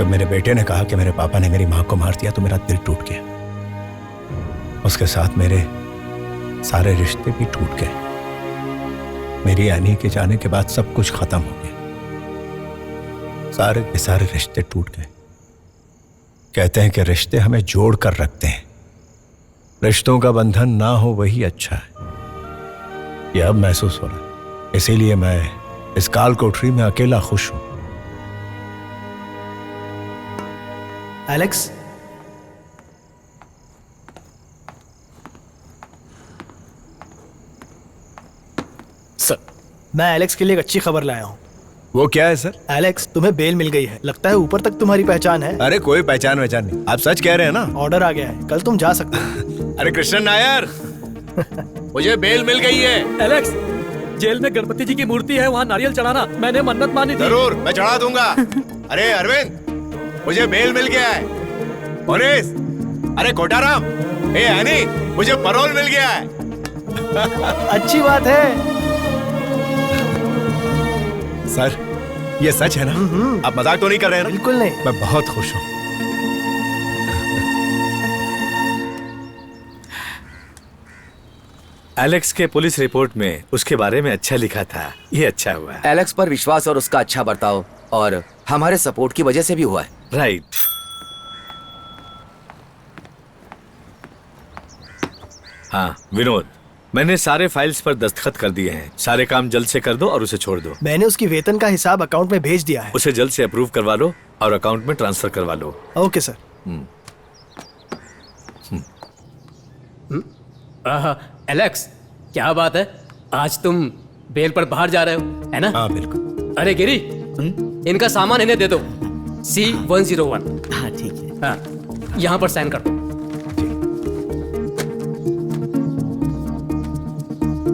जब मेरे बेटे ने कहा कि मेरे पापा ने मेरी माँ को मार दिया तो मेरा दिल टूट गया। उसके साथ मेरे सारे रिश्ते भी टूट गए। मेरी यानी के जाने के बाद सब कुछ खत्म हो गया। सारे के सारे रिश्ते टूट गए। कहते हैं कि रिश्ते हमें जोड़ कर रखते हैं। रिश्तों का बंधन ना हो वही अच्छा है। यह अब महसूस हो रहा है। इसीलिए मैं इस काल कोठरी में अकेला खुश हूं। एलेक्स, सर, मैं एलेक्स के लिए एक अच्छी खबर लाया हूँ। वो क्या है सर? एलेक्स, तुम्हें बेल मिल गई है। लगता है ऊपर तक तुम्हारी पहचान है। अरे कोई पहचान वहचान नहीं। आप सच कह रहे हैं ना? ऑर्डर आ गया है, कल तुम जा सकते हो। अरे कृष्ण नायर, मुझे बेल मिल गई है। एलेक्स, जेल में गणपति जी की मूर्ति है, वहाँ नारियल चढ़ाना। मैंने मन्नत मानी थी। जरूर, मैं चढ़ा दूंगा। अरे अरविंद, मुझे बेल मिल गया है। मोरिस, अरे कोटाराम, ए हनी, मुझे पैरोल मिल गया है। अच्छी बात है। सर, ये सच है ना? आप मजाक तो नहीं कर रहे हैं ना? बिल्कुल नहीं। मैं बहुत खुश हूँ। एलेक्स के पुलिस रिपोर्ट में उसके बारे में अच्छा लिखा था। ये अच्छा हुआ। एलेक्स पर विश्वास और उसका अच्छा बर्ताव और हमारे सपोर्ट की वजह से भी हुआ है। राइट। हाँ विनोद, मैंने सारे फाइल्स पर दस्तखत कर दिए हैं। सारे काम जल्द से कर दो और उसे छोड़ दो। मैंने उसकी वेतन का हिसाब अकाउंट में भेज दिया है। उसे जल्द से अप्रूव करवा लो और अकाउंट में ट्रांसफर करवा लो। Okay sir. एलेक्स, क्या बात है, आज तुम बेल पर बाहर जा रहे हो, है ना? हाँ बिल्कुल। अरे गिरी, इनका सामान इन्हें दे दो। C101। हाँ ठीक है। हाँ, यहाँ पर साइन कर दो।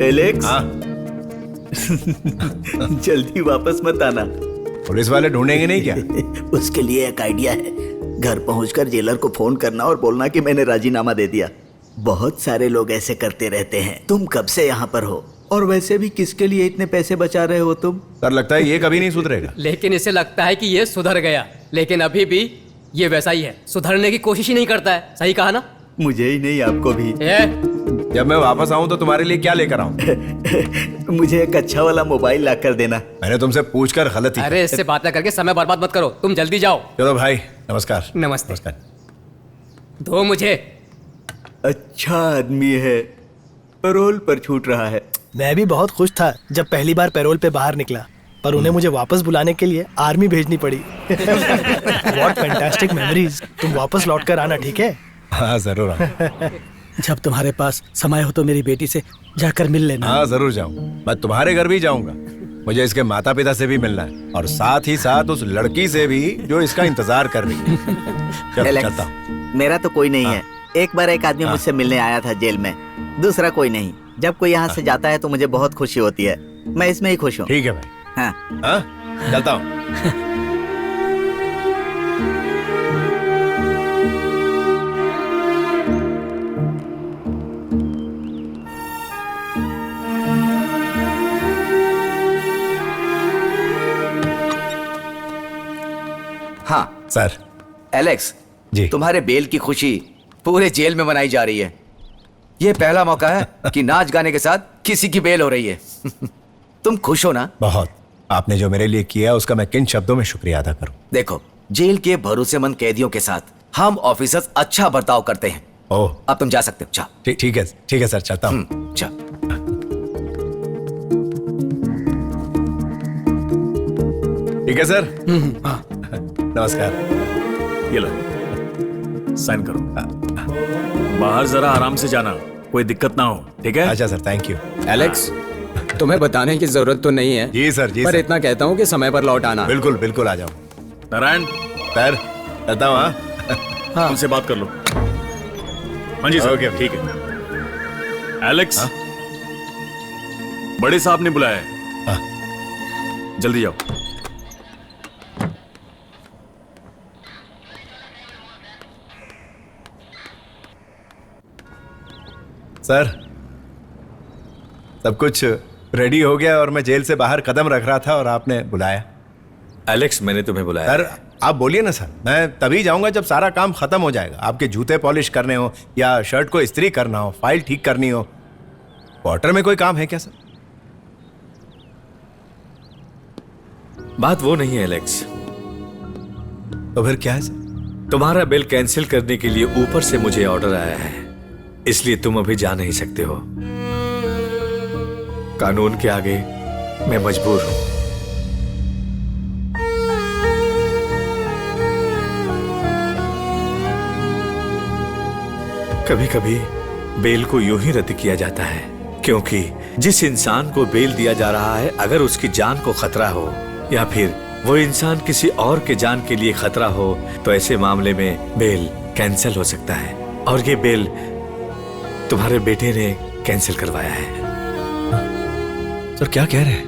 एलेक्स, हाँ। जल्दी वापस मत आना। पुलिस वाले ढूंढेंगे नहीं क्या? उसके लिए एक आइडिया है। घर पहुंचकर जेलर को फोन करना और बोलना कि मैंने राजीनामा दे दिया। बहुत सारे लोग ऐसे करते रहते हैं। तुम कब से यहाँ पर हो? और वैसे भी किसके लिए इतने पैसे बचा रहे हो तुम? सर, लगता है ये कभी नहीं सुधरेगा। लेकिन इसे लगता है कि ये सुधर गया, लेकिन अभी भी ये वैसा ही है। सुधरने की कोशिश ही नहीं करता है। सही कहा ना? मुझे ही नहीं, आपको भी। जब मैं वापस आऊं तो तुम्हारे लिए क्या लेकर आऊं? मुझे एक अच्छा वाला मोबाइल ला कर देना। मैंने तुमसे पूछकर गलती। अरे इससे बातें करके समय बर्बाद मत करो, तुम जल्दी जाओ। चलो भाई, नमस्कार। नमस्ते। नमस्कार। दो मुझे। अच्छा आदमी है, पैरोल पर छूट रहा है। मैं भी बहुत खुश था जब पहली बार पैरोल पे बाहर निकला, पर उन्हें मुझे वापस बुलाने के लिए आर्मी भेजनी पड़ी। What fantastic memories. तुम वापस लौट कर आना, ठीक है? हाँ जरूर आऊं। जब तुम्हारे पास समय हो तो मेरी बेटी से जाकर मिल लेना। हाँ जरूर जाऊं। मैं तुम्हारे घर भी जाऊंगा। मुझे इसके माता पिता से भी मिलना है और साथ ही साथ उस लड़की से भी जो इसका इंतजार कर रही है। चलता हूं। मेरा तो कोई नहीं है। एक बार एक आदमी मुझसे मिलने आया था जेल में, दूसरा कोई नहीं। जब कोई यहाँ से जाता है तो मुझे बहुत खुशी होती है। मैं इसमें ही खुश हूँ। ठीक है भाई। हाँ, चलता हूँ। हाँ सर। एलेक्स जी। तुम्हारे बेल की खुशी पूरे जेल में मनाई जा रही है। ये पहला मौका है कि नाच गाने के साथ किसी की बेल हो रही है। तुम खुश हो ना? बहुत। आपने जो मेरे लिए किया उसका मैं किन शब्दों में शुक्रिया अदा करूं। देखो, जेल के भरोसेमंद कैदियों के साथ हम ऑफिसर्स अच्छा बर्ताव करते हैं। ओह, अब तुम जा सकते हो। जाओ। ठीक है सर, चलता हूँ। जाओ। ठीक है सर। नमस्कार। ये लो, साइन करो। बाहर जरा आराम से जाना, कोई दिक्कत ना हो, ठीक है? अच्छा सर, थैंक यू। एलेक्स, तुम्हें बताने की जरूरत तो नहीं है। जी सर, जी पर सर। इतना कहता हूँ कि समय पर लौट आना। बिल्कुल बिल्कुल आ जाऊँ। नारायण सर, चलता हूँ। हाँ, उनसे बात कर लो। हाँ जी सर। ओके, ठीक है। एलेक्स, बड़े साहब ने बुलाया है। जल्दी जाओ। सर, सब कुछ रेडी हो गया और मैं जेल से बाहर कदम रख रहा था और आपने बुलाया। एलेक्स, मैंने तुम्हें बुलाया। सर, आप बोलिए ना सर, मैं तभी जाऊंगा जब सारा काम खत्म हो जाएगा। आपके जूते पॉलिश करने हो या शर्ट को इस्त्री करना हो, फाइल ठीक करनी हो। क्वार्टर में कोई काम है क्या सर? बात वो नहीं है एलेक्स। तो फिर क्या है सर? तुम्हारा बिल कैंसिल करने के लिए ऊपर से मुझे ऑर्डर आया है, इसलिए तुम अभी जा नहीं सकते हो। कानून के आगे मैं मजबूर हूं। कभी कभी बेल को यूं ही रद्द किया जाता है, क्योंकि जिस इंसान को बेल दिया जा रहा है, अगर उसकी जान को खतरा हो या फिर वो इंसान किसी और के जान के लिए खतरा हो, तो ऐसे मामले में बेल कैंसिल हो सकता है। और ये बेल तुम्हारे बेटे ने कैंसिल करवाया है। सर क्या कह रहे हैं?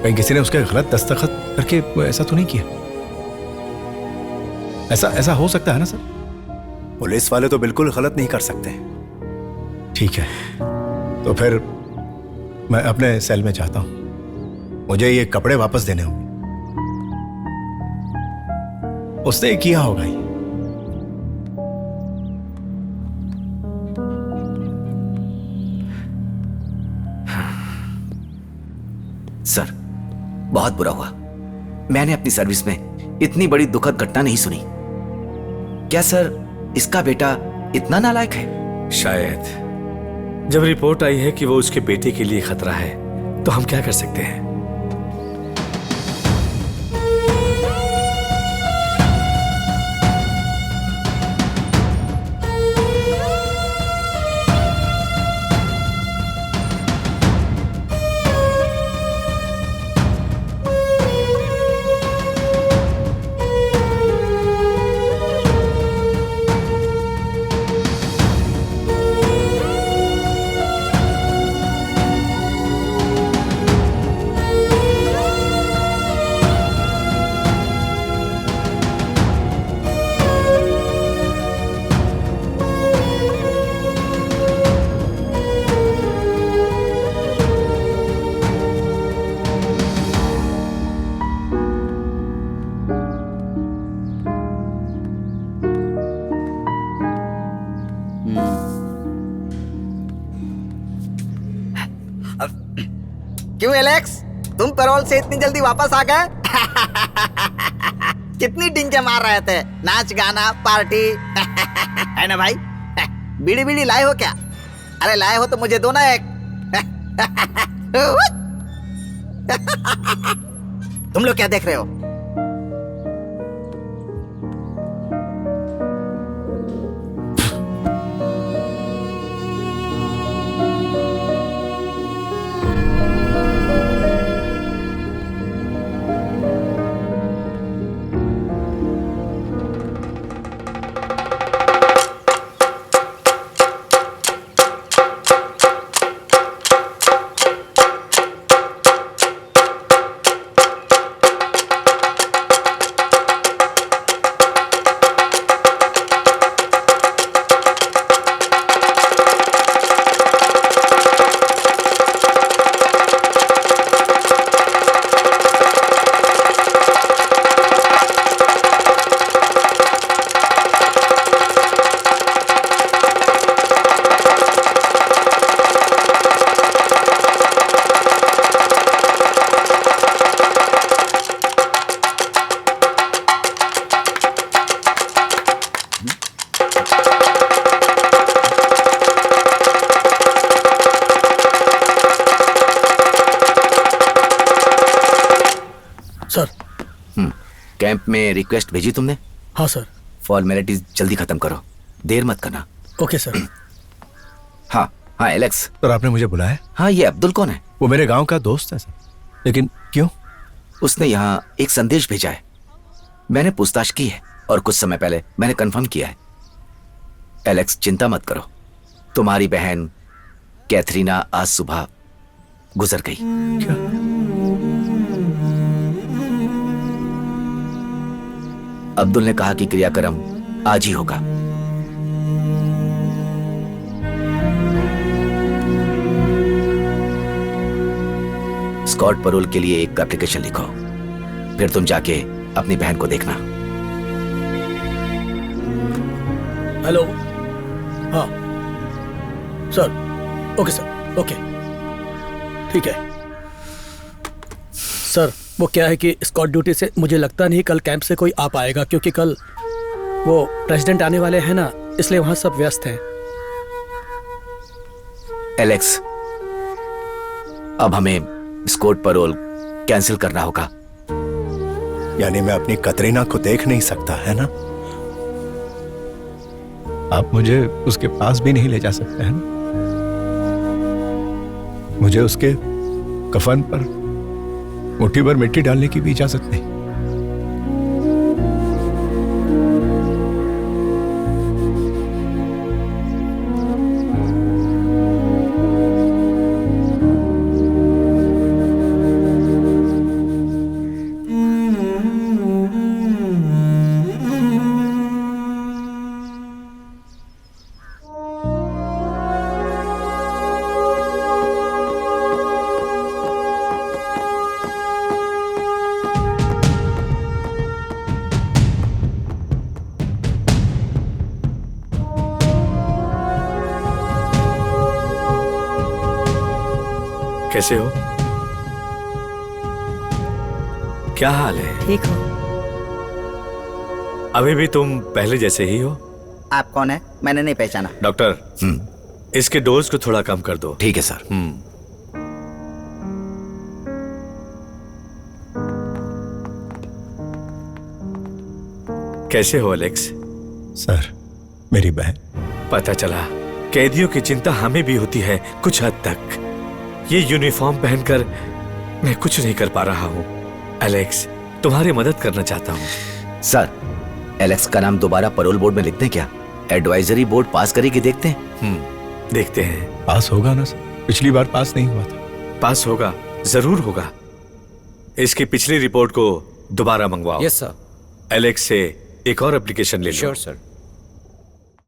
कहीं किसी ने उसके गलत दस्तखत करके ऐसा तो नहीं किया? ऐसा हो सकता है ना सर? पुलिस वाले तो बिल्कुल गलत नहीं कर सकते। ठीक है, तो फिर मैं अपने सेल में जाता हूं। मुझे ये कपड़े वापस देने होंगे। उसने किया होगा ही। सर, बहुत बुरा हुआ। मैंने अपनी सर्विस में इतनी बड़ी दुखद घटना नहीं सुनी। क्या सर इसका बेटा इतना नालायक है? शायद। जब रिपोर्ट आई है कि वो उसके बेटे के लिए खतरा है, तो हम क्या कर सकते हैं? क्यों एलेक्स, तुम पैरोल से इतनी जल्दी वापस आ गए? कितनी डिंगे मार रहे थे, नाच गाना पार्टी है ना भाई? बीड़ी बीड़ी लाए हो क्या? अरे लाए हो तो मुझे दो ना एक। तुम लोग क्या देख रहे हो? सर। कैंप में रिक्वेस्ट भेजी तुमने? हाँ सर। फॉर्मेलिटीज जल्दी खत्म करो, देर मत करना। Okay sir. हाँ हाँ एलेक्स। सर आपने मुझे बुलाया? हाँ, ये अब्दुल कौन है? वो मेरे गांव का दोस्त है सर। लेकिन क्यों? उसने यहाँ एक संदेश भेजा है। मैंने पूछताछ की है और कुछ समय पहले मैंने कंफर्म किया है। एलेक्स चिंता मत करो, तुम्हारी बहन कैथरीना आज सुबह गुजर गई। क्या? अब्दुल ने कहा कि क्रियाक्रम आज ही होगा। स्कॉट पैरोल के लिए एक एप्लीकेशन लिखो, फिर तुम जाके अपनी बहन को देखना। हेलो। हाँ सर। ओके सर, ओके ठीक है सर। वो क्या है कि स्कॉट ड्यूटी से मुझे लगता नहीं कल कैंप से कोई आ पाएगा, क्योंकि कल वो प्रेसिडेंट आने वाले हैं ना, इसलिए वहां सब व्यस्त हैं। एलेक्स, अब हमें स्कॉट पैरोल कैंसिल करना होगा। यानी मैं अपनी कतरीना को देख नहीं सकता, है ना? आप मुझे उसके पास भी नहीं ले जा सकते हैं ना? मुझे उसके कफन पर मुट्ठी भर मिट्टी डालने की भी इजाजत नहीं। कैसे हो? क्या हाल है? ठीक हो? अभी भी तुम पहले जैसे ही हो? आप कौन है? मैंने नहीं पहचाना। डॉक्टर, इसके डोज को थोड़ा कम कर दो। ठीक है सर। कैसे हो एलेक्स? सर, मेरी बहन। पता चला कैदियों की चिंता हमें भी होती है कुछ हद तक। ये यूनिफॉर्म पहनकर मैं कुछ नहीं कर पा रहा हूँ। एलेक्स, तुम्हारी मदद करना चाहता हूँ। सर, एलेक्स का नाम दोबारा पैरोल बोर्ड में लिख दें क्या? एडवाइजरी बोर्ड पास करेगी, देखते हैं। देखते हैं। पास होगा ना सर? पिछली बार पास नहीं हुआ था। पास होगा, जरूर होगा। इसकी पिछली रिपोर्ट को दोबारा मंगवाओ। Yes sir. एलेक्स से एक और एप्लीकेशन ले लो। Sure sir.